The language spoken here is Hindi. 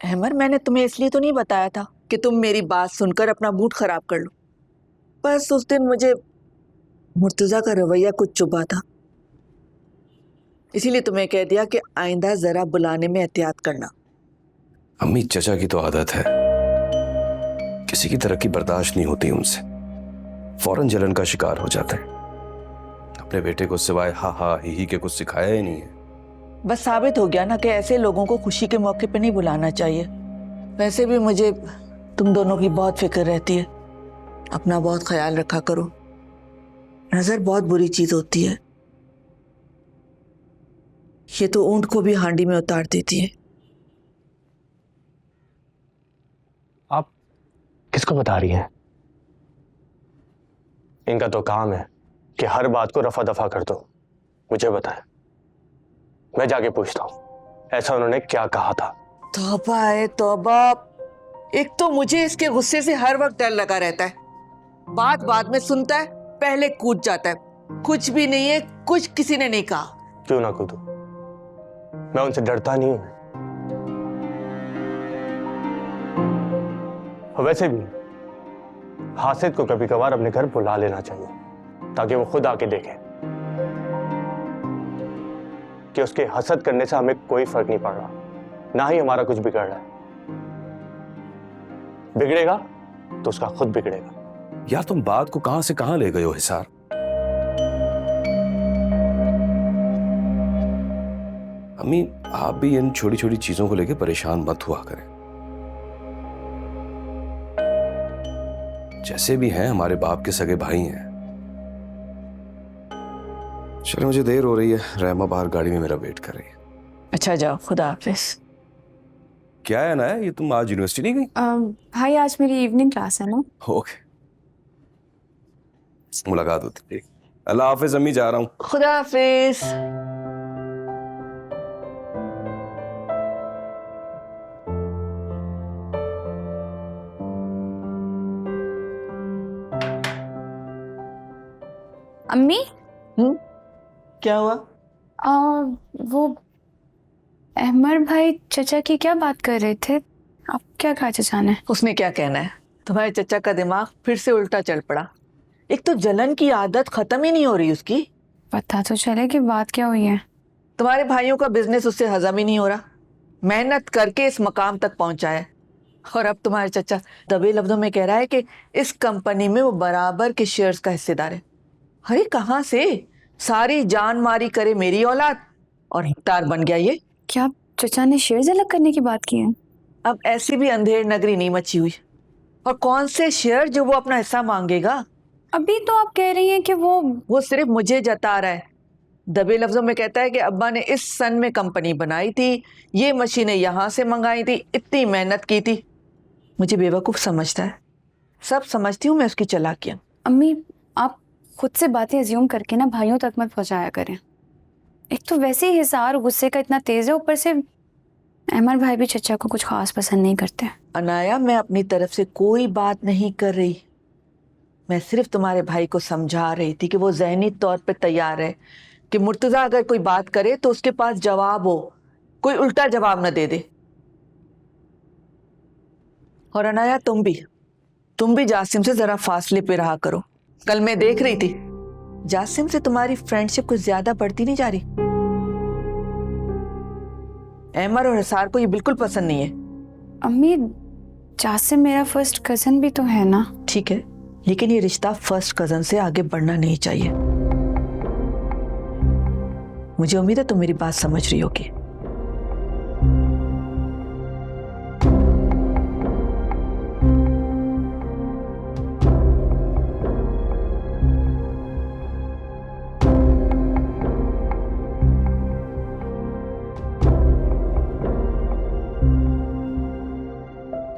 अहमर, मैंने तुम्हें इसलिए तो नहीं बताया था कि तुम मेरी बात सुनकर अपना मूड खराब कर लो। बस उस दिन मुझे मुर्तजा का रवैया कुछ चुभा था, इसीलिए तुम्हें कह दिया कि आइंदा जरा बुलाने में एहतियात करना। अम्मी, चचा की तो आदत है, किसी की तरक्की बर्दाश्त नहीं होती उनसे, फौरन जलन का शिकार हो जाते हैं। अपने बेटे को सिवाय हा हा ही के कुछ सिखाया ही नहीं है। बस साबित हो गया ना कि ऐसे लोगों को खुशी के मौके पे नहीं बुलाना चाहिए। वैसे भी मुझे तुम दोनों की बहुत फिक्र रहती है, अपना बहुत ख्याल रखा करो। नजर बहुत बुरी चीज होती है, ये तो ऊंट को भी हांडी में उतार देती है। आप किसको बता रही हैं? इनका तो काम है कि हर बात को रफा दफा कर दो। मुझे बताएं, मैं जाके पूछता हूं ऐसा उन्होंने क्या कहा था। तौबा है तौबा, एक तो मुझे इसके गुस्से से हर वक्त डर लगा रहता है। बात बाद में सुनता है, पहले कूद जाता है। कुछ भी नहीं है, कुछ किसी ने नहीं कहा। क्यों ना कूदूं? मैं उनसे डरता नहीं हूं। वैसे भी हासिद को कभी कभार अपने घर बुला लेना चाहिए ताकि वो खुद आके देखे कि उसके हसद करने से हमें कोई फर्क नहीं पड़ रहा, ना ही हमारा कुछ बिगड़ रहा है। बिगड़ेगा तो उसका खुद बिगड़ेगा। यार, तुम बात को कहां से कहां ले गए हो हिसार। अम्मी, आप भी इन छोटी छोटी चीजों को लेकर परेशान मत हुआ करें। जैसे भी हैं, हमारे बाप के सगे भाई हैं। चलो, मुझे देर हो रही है, रहमा बाहर गाड़ी में मेरा वेट कर रही है। अच्छा जाओ, खुदा हाफिज। क्या है ना, ये तुम आज यूनिवर्सिटी नहीं गई? भाई, आज मेरी इवनिंग क्लास है ना। ओके, मुलाकात होती। अल्लाह हाफिज अम्मी, जा रहा हूँ। खुदा हाफिज। अम्मी, क्या हुआ? वो अहमर भाई चचा की क्या बात कर रहे थे? आप क्या कहा चचा ने? उसने क्या कहना है, तुम्हारे चचा का दिमाग फिर से उल्टा चल पड़ा। एक तो जलन की आदत खत्म ही नहीं हो रही उसकी। पता तो चले कि बात क्या हुई है। तुम्हारे भाइयों का बिजनेस उससे हजम ही नहीं हो रहा, मेहनत करके इस मकाम तक पहुंचा है, और अब तुम्हारे चचा दबे लफ्जों में कह रहा है कि इस कंपनी में वो बराबर के शेयर्स का हिस्सेदार है। अरे कहाँ से, सारी जान मारी करे मेरी औलाद, और हिस्सेदार बन गया ये। क्या चचा ने शेयर्स अलग करने की बात की है? अब ऐसी भी अंधेर नगरी नहीं मची हुई, और कौन से शेयर जो वो अपना हिस्सा मांगेगा। अभी तो आप कह रही हैं कि वो सिर्फ मुझे जता रहा है। दबे लफ्जों में कहता है कि अब्बा ने इस सन में कंपनी बनाई थी, ये मशीनें यहाँ से मंगाई थी, इतनी मेहनत की थी। मुझे बेवकूफ़ समझता है, सब समझती हूँ मैं उसकी चालाकियाँ। अम्मी, आप खुद से बातें अज्यूम करके ना भाइयों तक मत पहुंचाया करें। एक तो वैसे ही हिसार गुस्से का इतना तेज है, ऊपर से अहमर भाई भी चचा को कुछ खास पसंद नहीं करते। अनाया, मैं अपनी तरफ से कोई बात नहीं कर रही, मैं सिर्फ तुम्हारे भाई को समझा रही थी कि वो ज़हनी तौर पे तैयार है कि मुर्तज़ा अगर कोई बात करे तो उसके पास जवाब हो, कोई उल्टा जवाब न दे दे। और अनाया, तुम भी जासिम से जरा फासले पे रहा करो। कल मैं देख रही थी, जासिम से तुम्हारी फ्रेंडशिप कुछ ज्यादा बढ़ती नहीं जा रही। अहमर और हिसार को ये बिल्कुल पसंद नहीं है। अम्मी, जासिम मेरा फर्स्ट कजन भी तो है ना। ठीक है, लेकिन ये रिश्ता फर्स्ट कजन से आगे बढ़ना नहीं चाहिए। मुझे उम्मीद है तुम मेरी बात समझ रही होगी।